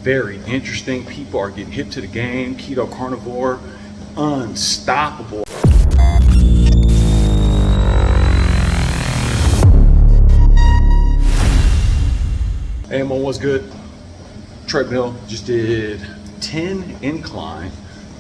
very interesting. People are getting hip to the game. Keto, carnivore, unstoppable. Hey Mo, what's good? Treadmill, just did 10 incline,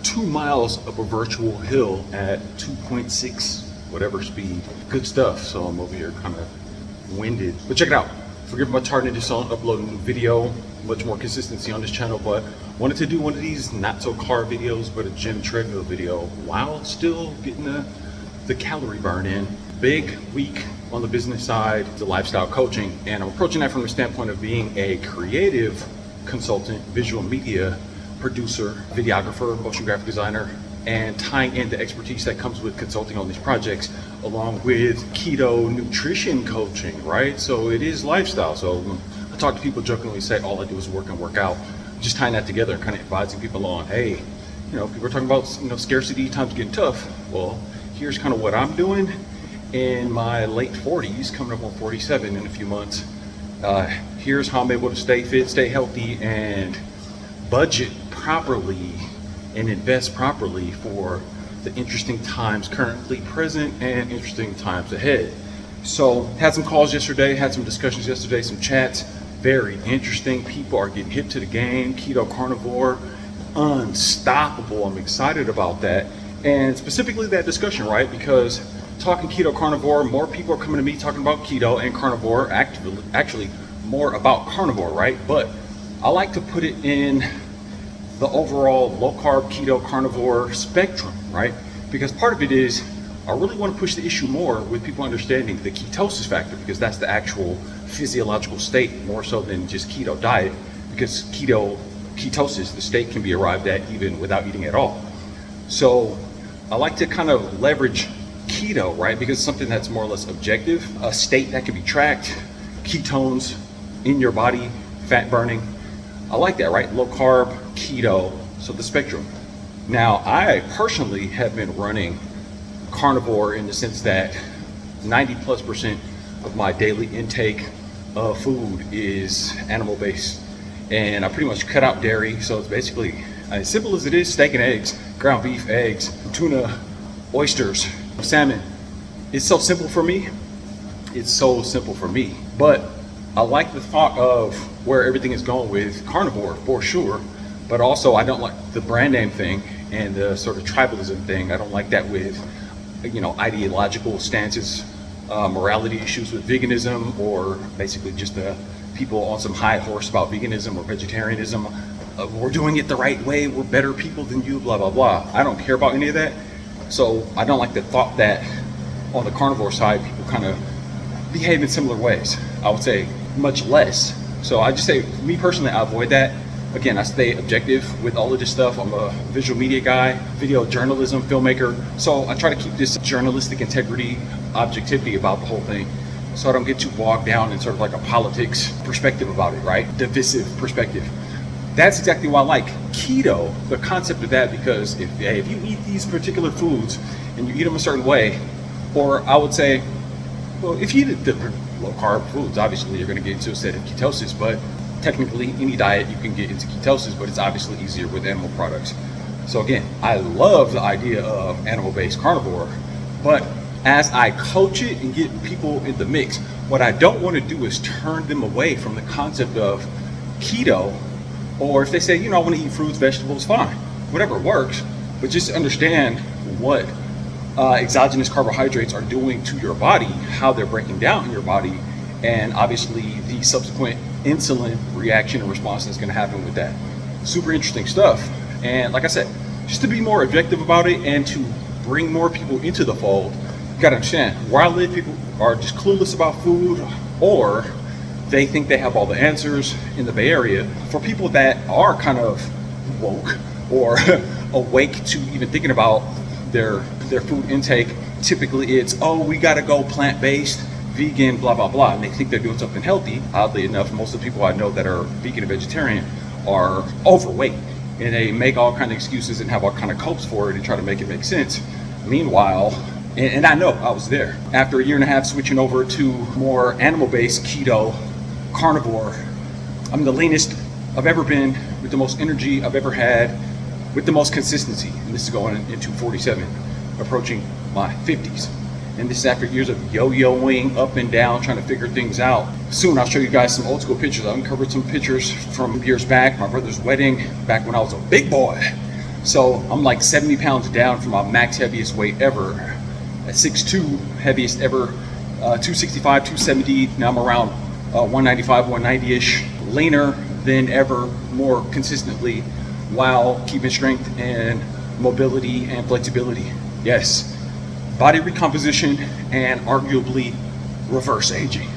2 miles up a virtual hill at 2.6 whatever speed. Good stuff. So I'm over here kind of winded, but check it out. Forgive my tardiness on uploading a video, much more consistency on this channel, but wanted to do one of these not so carb videos, but a gym treadmill video while still getting the calorie burn in. Big week on the business side, the lifestyle coaching, and I'm approaching that from the standpoint of being a creative consultant, visual media producer, videographer, motion graphic designer, and tying in the expertise that comes with consulting on these projects along with keto nutrition coaching, right? So it is lifestyle. So I talk to people jokingly, say all I do is work and work out. Just tying that together and kind of advising people on, hey, people are talking about scarcity, times getting tough. Well, here's kind of what I'm doing in my late 40s, coming up on 47 in a few months. Here's how I'm able to stay fit, stay healthy, and budget properly and invest properly for the interesting times currently present and interesting times ahead. So had some calls yesterday, had some discussions yesterday, some chats. Very interesting. People are getting hip to the game. Keto, carnivore, unstoppable. I'm excited about that. And specifically that discussion, right? Because talking keto, carnivore, more people are coming to me talking about keto and carnivore, actually more about carnivore, right? But I like to put it in the overall low carb, keto, carnivore spectrum, right? Because part of it is, I really want to push the issue more with people understanding the ketosis factor, because that's the actual physiological state more so than just keto diet, because ketosis, the state can be arrived at even without eating at all. So I like to kind of leverage keto, right? Because it's something that's more or less objective, a state that can be tracked, ketones in your body, fat burning. I like that, right? Low carb, keto, so the spectrum. Now, I personally have been running carnivore in the sense that 90+% of my daily intake of food is animal based. And I pretty much cut out dairy. So it's basically as simple as it is: steak and eggs, ground beef, eggs, tuna, oysters, salmon. It's so simple for me. It's so simple for me. But I like the thought of where everything is going with carnivore for sure. But also I don't like the brand name thing and the sort of tribalism thing. I don't like that with ideological stances, morality issues with veganism, or basically just the people on some high horse about veganism or vegetarianism. We're doing it the right way, we're better people than you, blah, blah, blah. I don't care about any of that. So I don't like the thought that on the carnivore side, people kind of behave in similar ways. I would say much less. So I just say, me personally, I avoid that. Again, I stay objective with all of this stuff. I'm a visual media guy, video journalism, filmmaker. So I try to keep this journalistic integrity, objectivity about the whole thing, so I don't get too bogged down in sort of like a politics perspective about it, right? Divisive perspective. That's exactly why I like keto, the concept of that, because if you eat these particular foods and you eat them a certain way, or I would say, well, if you eat the low carb foods, obviously you're gonna get into a state of ketosis, but technically any diet you can get into ketosis, but it's obviously easier with animal products. So again, I love the idea of animal-based carnivore, but as I coach it and get people in the mix, what I don't want to do is turn them away from the concept of keto. Or if they say, I want to eat fruits, vegetables, fine, whatever works, but just understand what exogenous carbohydrates are doing to your body, how they're breaking down in your body, and obviously the subsequent insulin reaction and response that's going to happen with that. Super interesting stuff. And like I said, just to be more objective about it and to bring more people into the fold, you got to understand, where I live, people are just clueless about food, or they think they have all the answers in the Bay Area. For people that are kind of woke or awake to even thinking about their food intake, typically it's, we got to go plant-based, vegan, blah, blah, blah, and they think they're doing something healthy. Oddly enough, most of the people I know that are vegan and vegetarian are overweight, and they make all kind of excuses and have all kind of copes for it and try to make it make sense. Meanwhile, and I know I was there, after a year and a half switching over to more animal-based keto, carnivore, I'm the leanest I've ever been, with the most energy I've ever had, with the most consistency. And this is going into 47, approaching my 50s. And this is after years of yo-yoing up and down, trying to figure things out. Soon I'll show you guys some old school pictures. I uncovered some pictures from years back, my brother's wedding, back when I was a big boy. So I'm like 70 pounds down from my max heaviest weight ever. At 6'2", heaviest ever, 265, 270. Now I'm around 195, 190-ish. Leaner than ever, more consistently, while keeping strength and mobility and flexibility. Yes. Body recomposition and arguably reverse aging.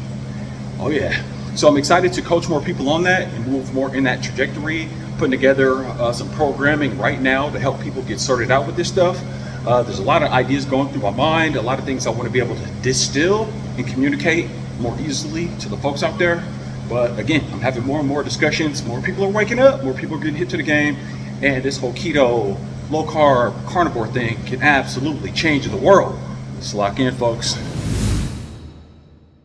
Oh yeah. So I'm excited to coach more people on that and move more in that trajectory, putting together some programming right now to help people get started out with this stuff. There's a lot of ideas going through my mind, a lot of things I want to be able to distill and communicate more easily to the folks out there. But again, I'm having more and more discussions, more people are waking up, more people are getting hit to the game, and this whole keto, low carb, carnivore thing can absolutely change the world. Let's lock in, folks.